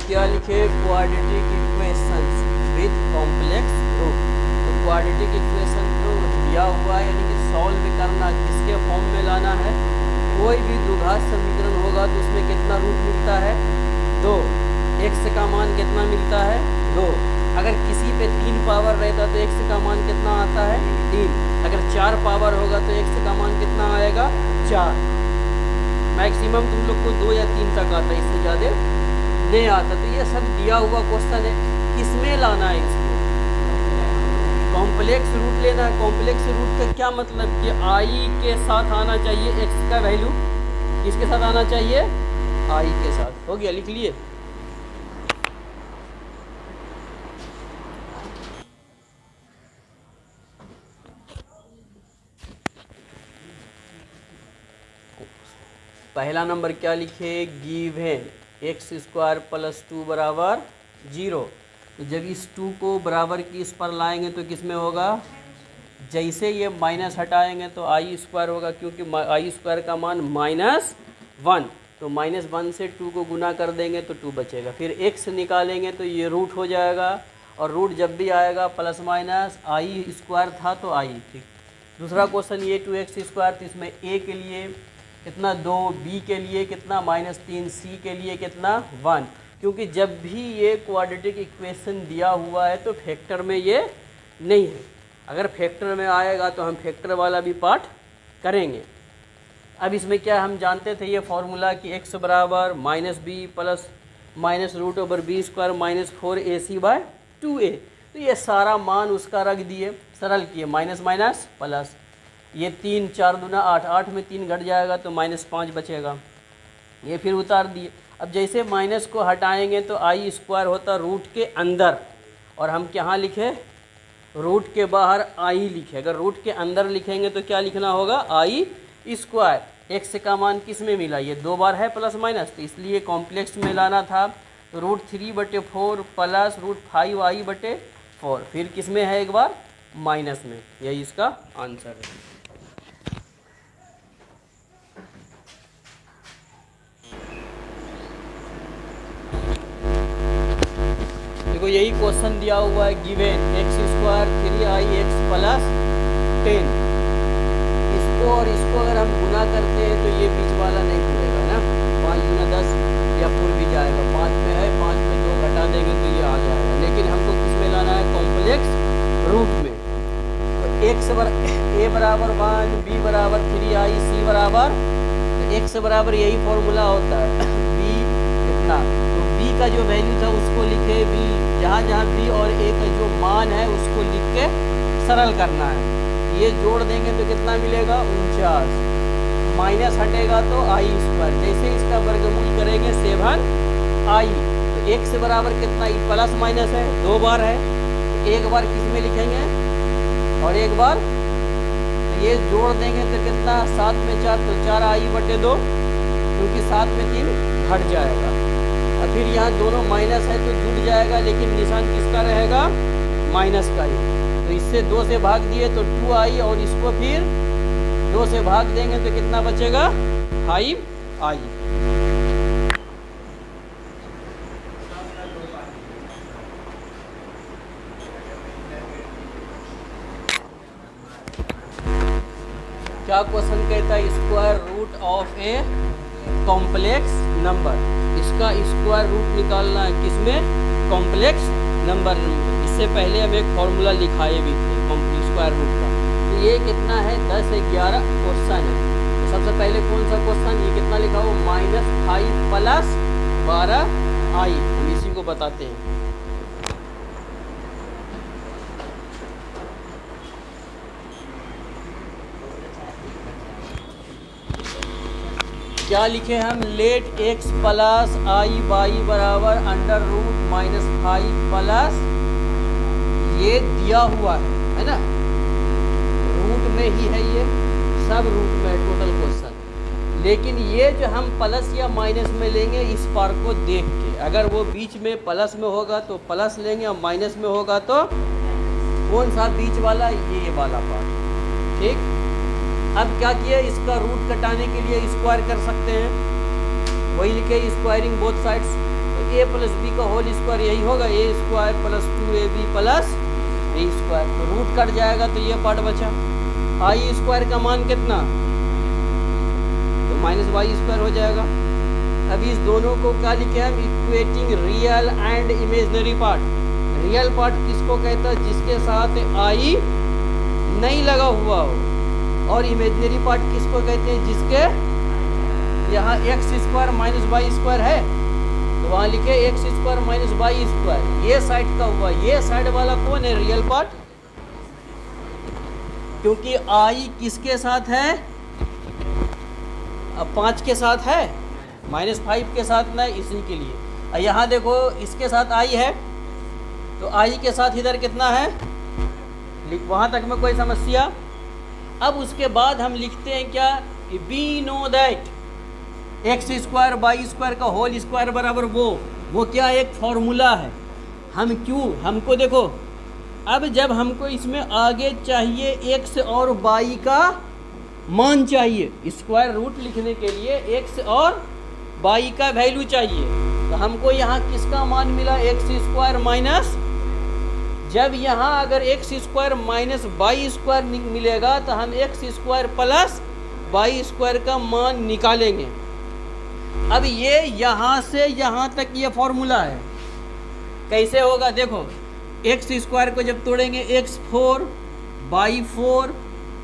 क्या लिखे, quadratic equations with complex root. तो क्वाड्रेटिक इक्वेशन जो दिया हुआ है यानी कि सॉल्व करना, किसके फॉर्म में लाना है, कोई भी द्विघात समीकरण होगा तो उसमें कितना रूट मिलता है, 2। x का मान कितना मिलता है, 2। अगर किसी पे 3 पावर रहता तो x का मान कितना आता है, 3। अगर 4 पावर होगा तो x का मान कितना आएगा, 4। मैक्सिमम तुम लोग को 2 या 3 तक आता है, इससे ज़्यादा नहीं आता। तो ये सब दिया हुआ क्वेश्चन है, किसमें लाना है, इसमें कॉम्प्लेक्स रूट लेना है। कॉम्प्लेक्स रूट का क्या मतलब कि i के साथ आना चाहिए, x का वैल्यू किसके साथ आना चाहिए, i के साथ। हो गया, लिख लिए। पहला नंबर क्या लिखे, गिवन x² + 2 = 0। तो जब इस 2 को बराबर की इस पर लाएंगे तो किस में होगा, जैसे ये माइनस हटाएंगे तो i² होगा, क्योंकि i² का मान -1। तो -1 से 2 को गुना कर देंगे तो 2 बचेगा। फिर x निकालेंगे तो ये रूट हो जाएगा, और रूट जब भी आएगा प्लस माइनस i² था तो i। ठीक, दूसरा क्वेश्चन ये 2x², तो इसमें a के लिए कितना 2, b के लिए कितना -3, c के लिए कितना 1। क्योंकि जब भी ये क्वाड्रेटिक इक्वेशन दिया हुआ है तो फैक्टर में ये नहीं है। अगर फैक्टर में आएगा तो हम फैक्टर वाला भी पार्ट करेंगे। अब इसमें क्या हम जानते थे ये फॉर्मूला कि x बराबर -b प्लस -√b² -4ac/2a। तो ये सारा मान उसका रख दिए, सरल किए, माइनस माइनस प्लस, ये 3 4 दूना 8, 8 में 3 घट जाएगा तो -5 बचेगा, ये फिर उतार दिए। अब जैसे माइनस को हटाएंगे तो i² होता रूट के अंदर, और हम क्या लिखे, रूट के बाहर i लिखे। अगर रूट के अंदर लिखेंगे तो क्या लिखना होगा, i²। x का मान किस में मिला, ये 2 बार है प्लस माइनस, तो इसलिए कॉम्प्लेक्स में लाना था। तो √3/4 प्लस √5i/4, फिर किस में है, एक बार माइनस में। यही इसका आंसर है। देखो यही क्वेश्चन दिया हुआ है, गिवन x² 3ix + 10। इसको और इसको अगर हम गुना करते हैं तो ये बीच वाला नहीं खुलेगा ना, 5 × 10 या पूर्व भी जाएगा, 5 में है, 5 में 2 घटा देंगे तो ये आ जाएगा। लेकिन हमको किस में लाना है, कॉम्प्लेक्स रूट में। तो a बराबर 1, b बराबर 3i, c बराबर, तो x बराबर यही फॉर्मूला होता है b कितना, तो b का जो वैल्यू था उसको लिखे, b जहाँ जहाँ b और a का जो मान है उसको लिख के सरल करना है। ये जोड़ देंगे तो कितना मिलेगा, 49, माइनस हटेगा तो i², जैसे इसका वर्गमूल करेंगे 7i। तो x बराबर कितना, प्लस माइनस है, 2 बार है, तो एक बार किस में लिखेंगे और एक बार, तो ये जोड़ देंगे तो कितना, 7 में 4 तो 4i/2, क्योंकि 7 में 3 घट जाएगा। और फिर यहाँ दोनों माइनस है तो जुड़ जाएगा, लेकिन निशान किसका रहेगा, माइनस का ही। तो इससे 2 से भाग दिए तो 2i, और इसको फिर 2 से भाग देंगे तो कितना बचेगा, 5i। क्या क्वेश्चन कहता है, √a कॉम्प्लेक्स नंबर। इसका स्क्वायर रूट निकालना है, किसमें, कॉम्प्लेक्स नंबर में। इससे पहले हम एक फॉर्मूला लिखाए भी थे स्क्वायर रूट का। तो ये कितना है, 10 से 11 क्वेश्चन है। तो सबसे पहले कौन सा क्वेश्चन, ये कितना लिखा हो, -5 + 12i, हम इसी को बताते हैं। क्या लिखे हम, लेट x + i/y बराबर √-5 + ये दिया हुआ है ना, रूट में ही है, ये सब रूट में है टोटल क्वेश्चन। लेकिन ये जो हम प्लस या माइनस में लेंगे इस पार को देख के, अगर वो बीच में प्लस में होगा तो प्लस लेंगे, और माइनस में होगा तो कौन सा बीच वाला, ये वाला पार्ट। ठीक, अब क्या किया, इसका रूट कटाने के लिए स्क्वायर कर सकते हैं, वही लिखे स्क्वायरिंग बोथ साइड्स। तो ए प्लस बी का होल स्क्वायर यही होगा, ए स्क्वायर प्लस 2ab प्लस ए स्क्वायर। तो रूट कट जाएगा तो ये पार्ट बचा। आई स्क्वायर का मान कितना, तो माइनस वाई स्क्वायर हो जाएगा। अब इस दोनों को क्या लिखे हम, equating real and imaginary part. Real part किसको कहता है, जिसके साथ आई नहीं लगा हुआ हो, और इमेजिनरी पार्ट किसको कहते हैं, जिसके यहाँ X square minus Y square है, तो वहाँ लिखे X square minus Y square. ये साइड का हुआ, ये साइड वाला कौन है, रियल पार्ट, क्योंकि आई किसके साथ है, अब 5 के साथ है, -5 के साथ नहीं, इसी के लिए। यहाँ देखो इसके साथ आई है, तो आई के साथ इधर कितना है, वहाँ तक में कोई समस्या। अब उसके बाद हम लिखते हैं क्या, we know that X square by square का होल स्क्वायर बराबर वो क्या एक फॉर्मूला है। हम क्यों, हमको देखो, अब जब हमको इसमें आगे चाहिए एक्स और बाई का मान चाहिए, स्क्वायर रूट लिखने के लिए एक्स और बाई का वैल्यू चाहिए, तो हमको यहाँ किसका मान मिला, एक्स स्क्वायर माइनस, जब यहाँ अगर x square minus by square मिलेगा तो हम x square plus by square का मान निकालेंगे। अब ये यहाँ से यहाँ तक ये फॉर्मूला है, कैसे होगा देखो, एक्स स्क्वायर को जब तोड़ेंगे x4 by 4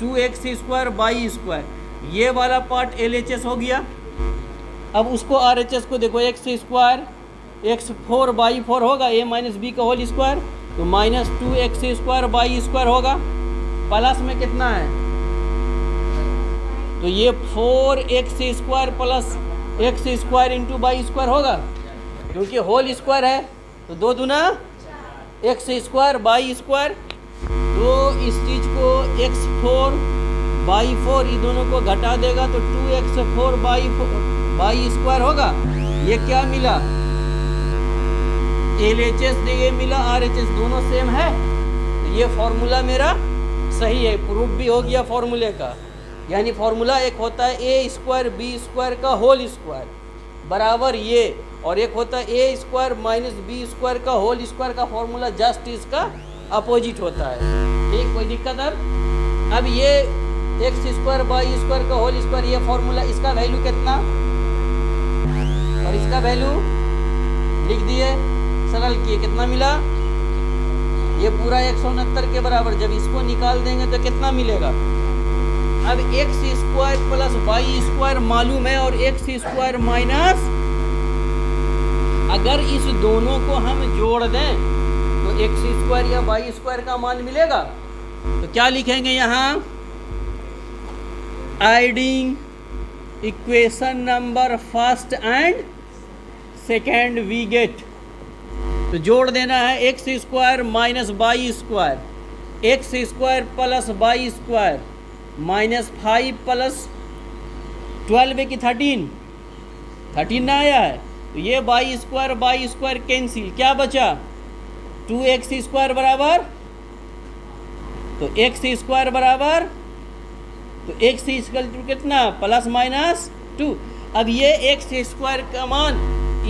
2x square by square, ये वाला पार्ट LHS हो गया। अब उसको RHS को देखो, एक्स स्क्वायर x4 बाई 4 होगा, a माइनस बी का होल स्क्वायर, तो minus 2x square by square होगा, प्लस में कितना है, तो ये 4x square plus x square into by square होगा, क्योंकि होल स्क्वायर है, तो 2 दूना एक्स स्क्वायर बाई स्क्वायर। तो इस चीज़ को x4 बाई 4 ये दोनों को घटा देगा तो 2x4 बाई स्क्वायर होगा। ये क्या मिला, LHS ये मिला, RHS दोनों सेम है, तो ये फॉर्मूला मेरा सही है, प्रूफ भी हो गया फॉर्मूले का। यानी फॉर्मूला एक होता है ए स्क्वायर बी स्क्वायर का होल स्क्वायर बराबर ये, और एक होता है ए स्क्वायर माइनस बी स्क्वायर का होल स्क्वायर का फॉर्मूला जस्ट इसका अपोजिट होता है। ठीक, कोई दिक्कत अब ये एक्स स्क्वायर बाई स्क्वायर का होल स्क्वायर, ये फॉर्मूला, इसका वैल्यू कितना और इसका वैल्यू लिख दिए, सरल किए, कितना मिला, ये पूरा 169 के बराबर। जब इसको निकाल देंगे तो कितना मिलेगा, अब X square plus Y square मालूम है, और एक्स स्क्वायर माइनस, अगर इस दोनों को हम जोड़ दें तो एक्स स्क्वायर या वाई स्क्वायर का मान मिलेगा। तो क्या लिखेंगे यहाँ, adding equation number first and second we get, तो जोड़ देना है X square minus Y square, X square plus Y square minus 5 plus 12 है कि 13 ना आया है, तो ये बाई स्क्वायर कैंसिल, क्या बचा 2x स्क्वायर बराबर, तो x स्क्वायर बराबर, तो x इक्वल टू कितना प्लस माइनस 2। अब ये x स्क्वायर का मान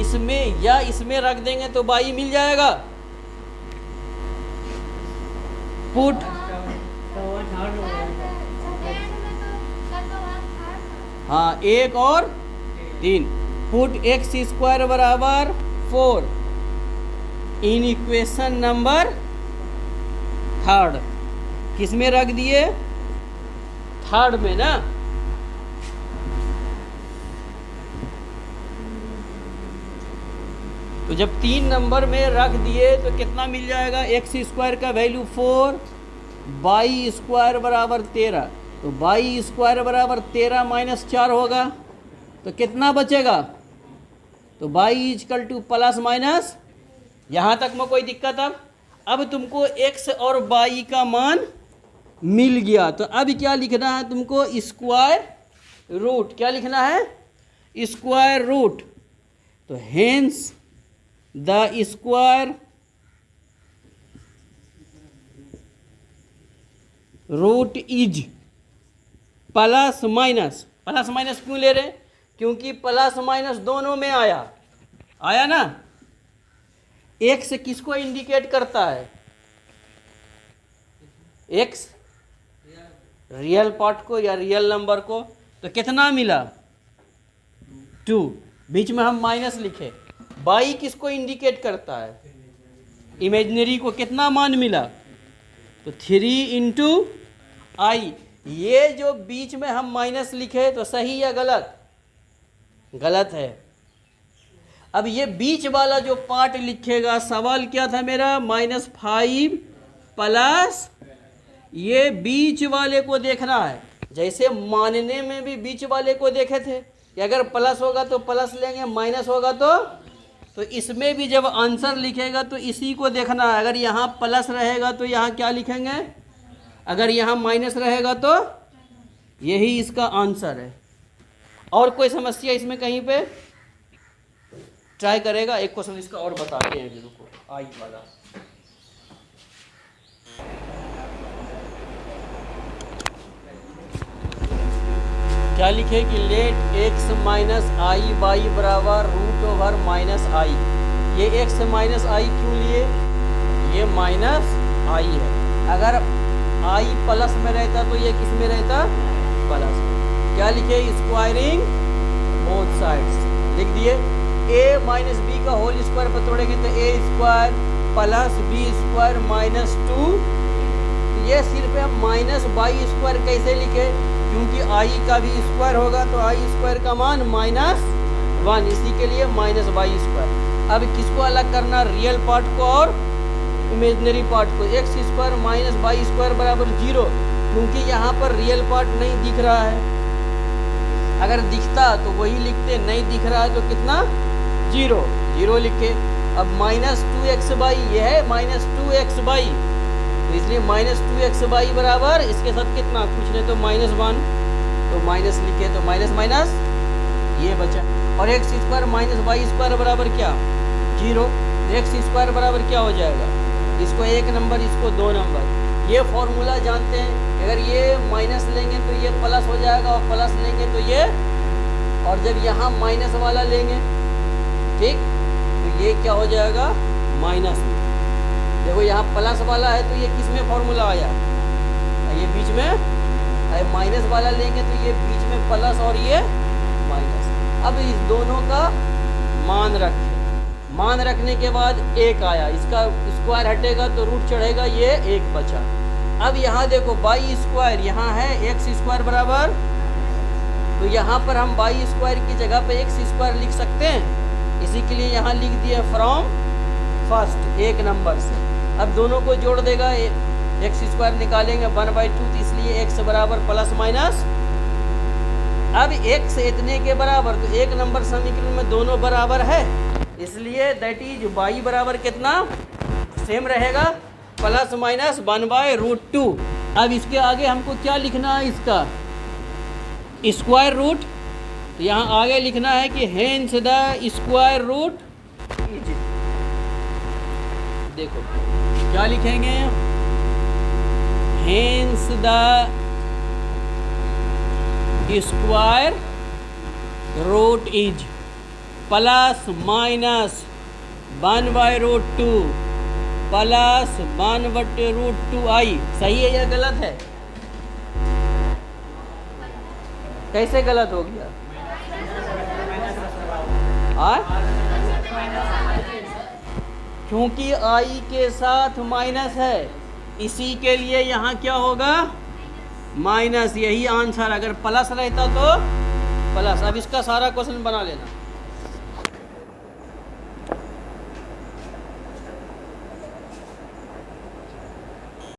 इसमें या इसमें रख देंगे तो बाई मिल जाएगा। पुट हाँ 1 और 3, पुट एक्स स्क्वायर बराबर 4 इन इक्वेशन नंबर थर्ड, किस में रख दिए, थर्ड में ना। तो जब 3 नंबर में रख दिए तो कितना मिल जाएगा, एक्स स्क्वायर का वैल्यू 4, बाई स्क्वायर बराबर 13, तो बाई स्क्वायर बराबर 13 माइनस 4 होगा, तो कितना बचेगा, तो by equal two plus minus, यहाँ तक में कोई दिक्कत। अब तुमको एक्स और बाई का मान मिल गया, तो अब क्या लिखना है तुमको, स्क्वायर रूट, क्या लिखना है, स्क्वायर रूट। तो hence the square root is plus minus, plus minus क्यों ले रहे हैं, क्योंकि प्लस माइनस दोनों में आया ना, एक्स किसको इंडिकेट करता है? एक्स रियल पार्ट को या रियल नंबर को। तो कितना मिला? 2। बीच में हम माइनस लिखे। बाई किसको इंडिकेट करता है? इमेजिनरी को। कितना मान मिला? तो 3 इंटू आई। ये जो बीच में हम माइनस लिखे तो सही या गलत? गलत है। अब ये बीच वाला जो पार्ट लिखेगा, सवाल क्या था मेरा? -5 प्लस, ये बीच वाले को देखना है। जैसे मानने में भी बीच वाले को देखे थे कि अगर प्लस होगा तो प्लस लेंगे, माइनस होगा तो इसमें भी जब आंसर लिखेगा तो इसी को देखना है। अगर यहाँ प्लस रहेगा तो यहाँ क्या लिखेंगे, अगर यहाँ माइनस रहेगा तो यही इसका आंसर है। और कोई समस्या इसमें कहीं पे? ट्राई करेगा। एक क्वेश्चन इसका और बताते हैं रुको, आई वाला। क्या लिखे कि let x minus I by बराबर √/-i। ये x माइनस आई क्यों लिए? ये माइनस आई है। अगर i प्लस में रहता तो ये किस में रहता? प्लस में। क्या लिखे? स्क्वायरिंग बोथ साइड्स लिख दिए। a माइनस बी का होल स्क्वायर पर तोड़ेंगे तो a square plus B square -2। ये सिर्फ हम माइनस बाई स्क्वायर कैसे लिखे? क्योंकि i का भी स्क्वायर होगा तो i स्क्वायर का मान -1, इसी के लिए -y स्क्वायर। अब किसको अलग करना? रियल पार्ट को और इमेजिनरी पार्ट को। x square minus y square बराबर 0, क्योंकि यहाँ पर रियल पार्ट नहीं दिख रहा है। अगर दिखता तो वही लिखते, नहीं दिख रहा है तो कितना? 0 लिखे। अब -2x/, यह है -2x/, तो इसलिए -2x/, बराबर इसके साथ कितना? कुछ नहीं तो -1, तो माइनस लिखे तो माइनस ये बचा। और x square minus y square बराबर क्या? 0। x स्क्वायर बराबर क्या हो जाएगा? इसको 1 नंबर, इसको 2 नंबर। ये फॉर्मूला जानते हैं। अगर ये माइनस लेंगे तो ये प्लस हो जाएगा, और प्लस लेंगे तो ये, और जब यहाँ माइनस वाला लेंगे, ठीक, तो ये क्या हो जाएगा? माइनस में। देखो यहाँ प्लस वाला है तो ये किस में फॉर्मूला आया? ये बीच में। माइनस वाला लेंगे तो ये बीच में प्लस और ये माइनस। अब इस दोनों का मान रखें। मान रखने के बाद 1 आया, इसका स्क्वायर हटेगा तो रूट चढ़ेगा, ये 1 बचा। अब यहाँ देखो बाई स्क्वायर, यहाँ है x स्क्वायर बराबर, तो यहाँ पर हम बाई स्क्वायर की जगह पे x स्क्वायर लिख सकते हैं। इसी के लिए यहाँ लिख दिया फ्रॉम फर्स्ट, 1 नंबर से। अब दोनों को जोड़ देगा, x स्क्वायर निकालेंगे 1/2, तो इसलिए x बराबर प्लस माइनस। अब x इतने के बराबर, तो 1 नंबर समीकरण में दोनों बराबर है, इसलिए दैट इज y बराबर कितना? सेम रहेगा, प्लस माइनस 1/√2। अब इसके आगे हमको क्या लिखना है? इसका स्क्वायर रूट। तो यहाँ आगे लिखना है कि hence the square root is, देखो क्या लिखेंगे? Hence the square root is plus minus 1/√2 plus 1/√2i। सही है या गलत है? कैसे गलत हो गया? क्योंकि i के साथ माइनस है, इसी के लिए यहाँ क्या होगा? माइनस। यही आंसर। अगर प्लस रहता तो प्लस। अब इसका सारा क्वेश्चन बना लेना।